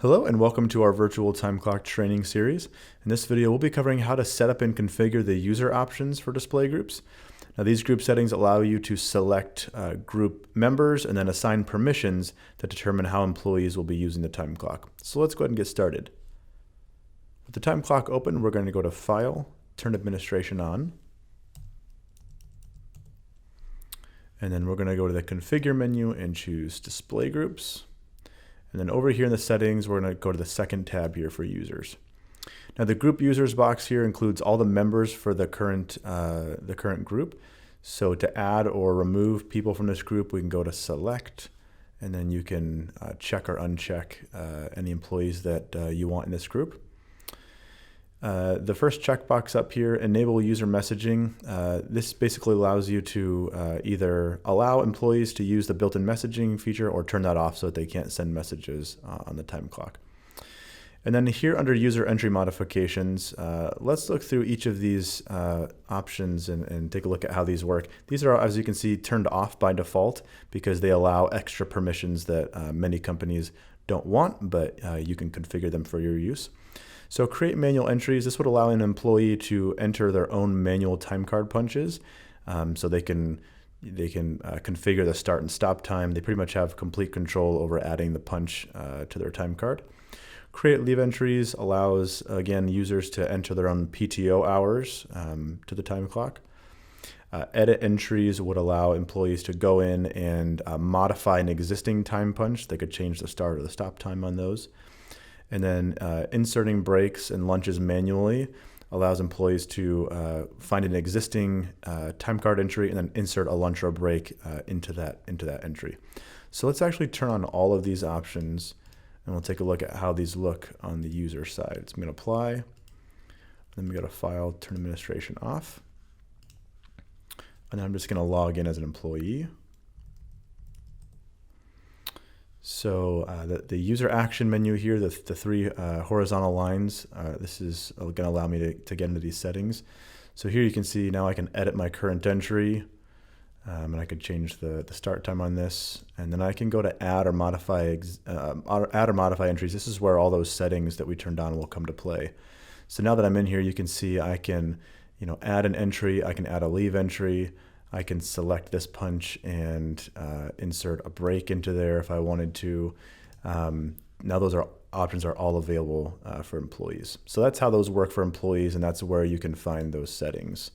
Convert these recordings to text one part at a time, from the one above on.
Hello and welcome to our virtual time clock training series. In this video, we'll be covering how to set up and configure the user options for display groups. Now, these group settings allow you to select group members and then assign permissions that determine how employees will be using the time clock. So let's go ahead and get started. With the time clock open, we're going to go to File, Turn Administration On. And then we're going to go to the Configure menu and choose Display Groups. And then over here in the settings, we're going to go to the second tab here for users. Now the group users box here includes all the members for the current group. So to add or remove people from this group, we can go to select, and then you can check or uncheck any employees that you want in this group. The first checkbox up here, enable user messaging. This basically allows you to either allow employees to use the built-in messaging feature or turn that off so that they can't send messages on the time clock. And then here under user entry modifications, let's look through each of these options and take a look at how these work. These are, as you can see, turned off by default because they allow extra permissions that many companies don't want, but you can configure them for your use. So create manual entries. This would allow an employee to enter their own manual time card punches. So they can configure the start and stop time. They pretty much have complete control over adding the punch to their time card. Create leave entries allows, again, users to enter their own PTO hours to the time clock. Edit entries would allow employees to go in and modify an existing time punch. They could change the start or the stop time on those. And then inserting breaks and lunches manually allows employees to find an existing time card entry and then insert a lunch or a break into that entry. So let's actually turn on all of these options, and we'll take a look at how these look on the user side. So I'm going to apply, then we go to File, Turn Administration Off, and then I'm just going to log in as an employee. So the user action menu here, the three horizontal lines, this is going to allow me to get into these settings. So here you can see now I can edit my current entry, and I could change the start time on this, and then I can go to add or modify entries. This is where all those settings that we turned on will come to play. So now that I'm in here, you can see I can add an entry, I can add a leave entry. I can select this punch and insert a break into there if I wanted to. Now those options are all available for employees. So that's how those work for employees, and that's where you can find those settings.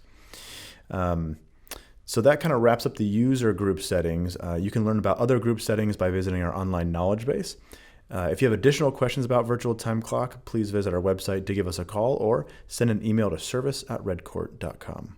So that kind of wraps up the user group settings. You can learn about other group settings by visiting our online knowledge base. If you have additional questions about Virtual Time Clock, please visit our website to give us a call or send an email to service@redcourt.com.